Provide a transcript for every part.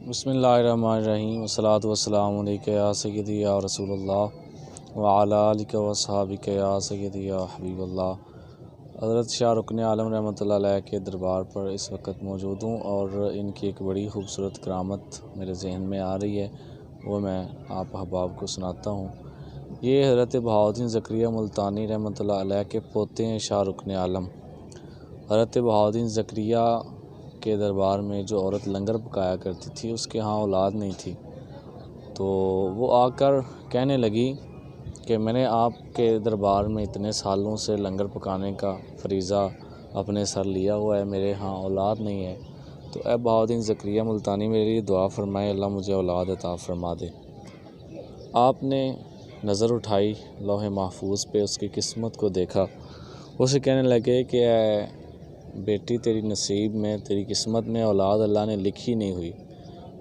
بسم اللہ الرحمن الرحیم والصلاۃ والسلام علیکہ یا سیدی یا رسول اللہ وعلیٰ آلہ وصحبہ یا سیدی یا حبیب اللہ۔ حضرت شاہ رکن عالم رحمۃ اللہ علیہ کے دربار پر اس وقت موجود ہوں اور ان کی ایک بڑی خوبصورت کرامت میرے ذہن میں آ رہی ہے، وہ میں آپ احباب کو سناتا ہوں۔ یہ حضرت بہاؤالدین زکریا ملتانی رحمۃ اللہ علیہ کے پوتے ہیں شاہ رکن عالم۔ حضرت بہاؤالدین زکریا کے دربار میں جو عورت لنگر پکایا کرتی تھی اس کے ہاں اولاد نہیں تھی، تو وہ آ کر کہنے لگی کہ میں نے آپ کے دربار میں اتنے سالوں سے لنگر پکانے کا فریضہ اپنے سر لیا ہوا ہے، میرے ہاں اولاد نہیں ہے، تو اے بہاؤالدین زکریا ملتانی میرے لیے دعا فرمائے، اللہ مجھے اولاد عطا فرما دے۔ آپ نے نظر اٹھائی لوح محفوظ پہ، اس کی قسمت کو دیکھا، اسے کہنے لگے کہ اے بیٹی تیری نصیب میں، تیری قسمت میں اولاد اللہ نے لکھی نہیں ہوئی،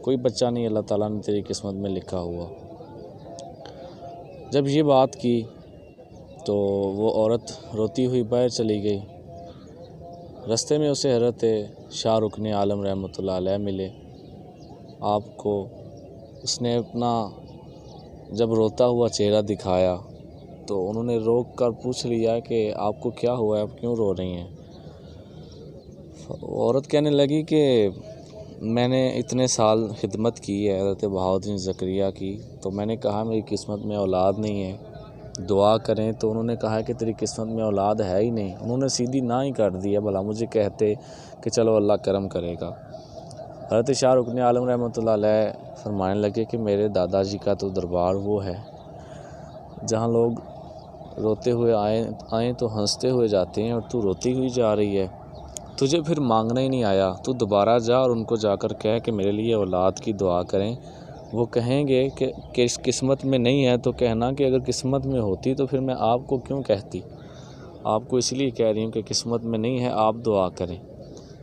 کوئی بچہ نہیں اللہ تعالیٰ نے تیری قسمت میں لکھا ہوا۔ جب یہ بات کی تو وہ عورت روتی ہوئی باہر چلی گئی۔ رستے میں اسے حضرت شاہ رکن عالم رحمۃ اللہ علیہ ملے۔ آپ کو اس نے اپنا جب روتا ہوا چہرہ دکھایا تو انہوں نے روک کر پوچھ لیا کہ آپ کو کیا ہوا ہے، آپ کیوں رو رہی ہیں؟ عورت کہنے لگی کہ میں نے اتنے سال خدمت کی ہے حضرت بہاؤالدین زکریا کی، تو میں نے کہا میری قسمت میں اولاد نہیں ہے، دعا کریں، تو انہوں نے کہا کہ تیری قسمت میں اولاد ہے ہی نہیں۔ انہوں نے سیدھی نہ ہی کر دیا، بھلا مجھے کہتے کہ چلو اللہ کرم کرے گا۔ حضرت شاہ رکن عالم رحمۃ اللہ علیہ فرمانے لگے کہ میرے دادا جی کا تو دربار وہ ہے جہاں لوگ روتے ہوئے آئیں تو ہنستے ہوئے جاتے ہیں، اور تو روتی ہوئی جا رہی ہے، تجھے پھر مانگنا ہی نہیں آیا، تو دوبارہ جا اور ان کو جا کر کہہ کہ میرے لیے اولاد کی دعا کریں۔ وہ کہیں گے کہ اس قسمت میں نہیں ہے، تو کہنا کہ اگر قسمت میں ہوتی تو پھر میں آپ کو کیوں کہتی، آپ کو اس لیے کہہ رہی ہوں کہ قسمت میں نہیں ہے، آپ دعا کریں۔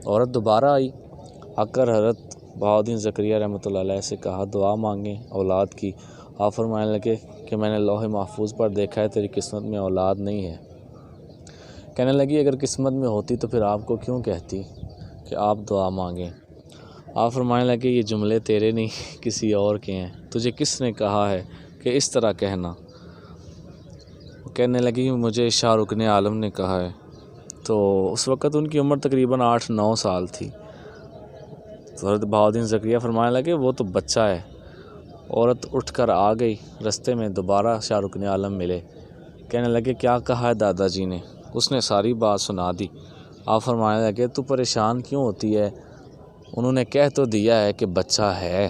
عورت دوبارہ آئی، آ کر حضرت بہاؤالدین زکریا رحمۃ اللہ علیہ سے کہا دعا مانگیں اولاد کی۔ آپ فرمانے لگے کہ میں نے لوح محفوظ پر دیکھا ہے تیری قسمت میں اولاد نہیں ہے۔ کہنے لگی اگر قسمت میں ہوتی تو پھر آپ کو کیوں کہتی کہ آپ دعا مانگیں؟ آپ فرمانے لگے یہ جملے تیرے نہیں کسی اور کے ہیں، تجھے کس نے کہا ہے کہ اس طرح کہنا؟ کہنے لگی مجھے شاہ رکن عالم نے کہا ہے۔ تو اس وقت ان کی عمر تقریباً 8-9 سال تھی۔ تو حضرت بہاؤالدین زکریا فرمانے لگے وہ تو بچہ ہے۔ عورت اٹھ کر آ گئی، رستے میں دوبارہ شاہ رکن عالم ملے، کہنے لگے کیا کہا ہے دادا جی نے؟ اس نے ساری بات سنا دی۔ آپ فرمانے لگے تو پریشان کیوں ہوتی ہے، انہوں نے کہہ تو دیا ہے کہ بچہ ہے،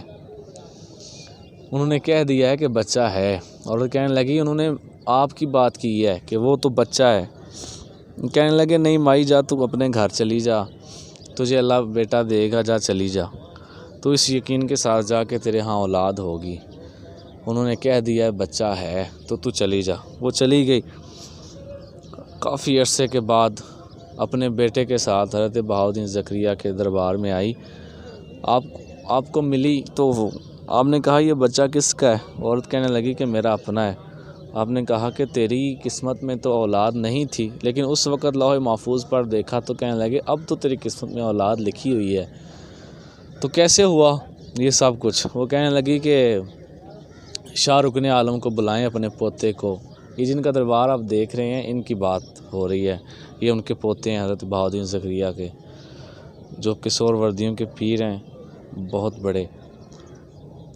انہوں نے کہہ دیا ہے کہ بچہ ہے۔ اور کہنے لگی انہوں نے آپ کی بات کی ہے کہ وہ تو بچہ ہے۔ کہنے لگے نہیں مائی جا، تو اپنے گھر چلی جا، تجھے اللہ بیٹا دے گا، جا چلی جا، تو اس یقین کے ساتھ جا کہ تیرے ہاں اولاد ہوگی، انہوں نے کہہ دیا ہے بچہ ہے، تو چلی جا۔ وہ چلی گئی۔ کافی عرصے کے بعد اپنے بیٹے کے ساتھ حضرت بہاؤالدین زکریا کے دربار میں آئی، آپ کو ملی تو آپ نے کہا یہ بچہ کس کا ہے؟ عورت کہنے لگی کہ میرا اپنا ہے۔ آپ نے کہا کہ تیری قسمت میں تو اولاد نہیں تھی، لیکن اس وقت لوح محفوظ پر دیکھا تو کہنے لگے اب تو تیری قسمت میں اولاد لکھی ہوئی ہے، تو کیسے ہوا یہ سب کچھ؟ وہ کہنے لگی کہ شاہ رکن عالم کو بلائیں اپنے پوتے کو، یہ جن کا دربار آپ دیکھ رہے ہیں ان کی بات ہو رہی ہے، یہ ان کے پوتے ہیں حضرت بہاؤالدین زکریا کے، جو کہ سہروردیوں کے پیر ہیں بہت بڑے۔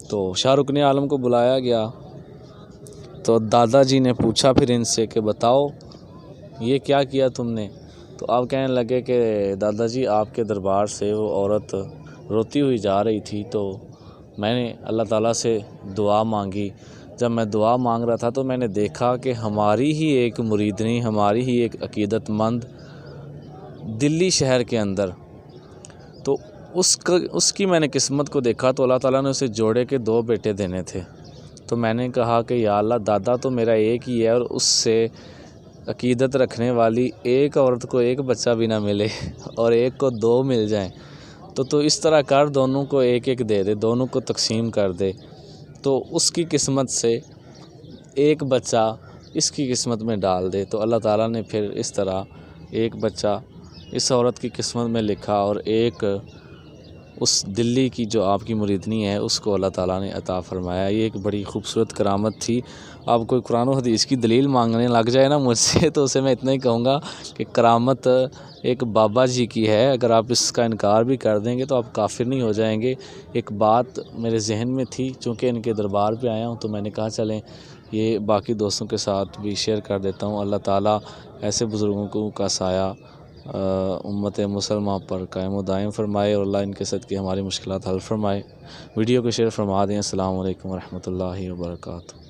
تو شاہ رکن عالم کو بلایا گیا تو دادا جی نے پوچھا پھر ان سے کہ بتاؤ یہ کیا کیا تم نے؟ تو آپ کہنے لگے کہ دادا جی آپ کے دربار سے وہ عورت روتی ہوئی جا رہی تھی، تو میں نے اللہ تعالیٰ سے دعا مانگی، جب میں دعا مانگ رہا تھا تو میں نے دیکھا کہ ہماری ہی ایک مریدنی، ہماری ہی ایک عقیدت مند دلی شہر کے اندر، تو اس کی میں نے قسمت کو دیکھا تو اللہ تعالیٰ نے اسے جوڑے کے 2 بیٹے دینے تھے، تو میں نے کہا کہ یا اللہ دادا تو میرا ایک ہی ہے، اور اس سے عقیدت رکھنے والی ایک عورت کو ایک بچہ بھی نہ ملے اور ایک کو 2 مل جائیں، تو اس طرح کر، دونوں کو ایک ایک دے دے، دونوں کو تقسیم کر دے، تو اس کی قسمت سے ایک بچہ اس کی قسمت میں ڈال دے۔ تو اللہ تعالیٰ نے پھر اس طرح ایک بچہ اس عورت کی قسمت میں لکھا اور ایک اس دلی کی جو آپ کی مریدنی ہے اس کو اللہ تعالیٰ نے عطا فرمایا. یہ ایک بڑی خوبصورت کرامت تھی. آپ کوئی قرآن و حدیث کی دلیل مانگنے لگ جائے نا مجھ سے تو اسے میں اتنا ہی کہوں گا کہ کرامت ایک بابا جی کی ہے. اگر آپ اس کا انکار بھی کر دیں گے تو آپ کافر نہیں ہو جائیں گے. ایک بات میرے ذہن میں تھی چونکہ ان کے دربار پہ آیا ہوں تو میں نے کہا چلیں یہ باقی دوستوں کے ساتھ بھی شیئر کر دیتا ہوں. اللہ تعالیٰ ایسے بزرگوں کا سایہ امت مسلمہ پر قائم و دائم فرمائے اور اللہ ان کے صدقے ہماری مشکلات حل فرمائے. ویڈیو کو شیئر فرما دیں. السلام علیکم ورحمۃ اللہ وبرکاتہ.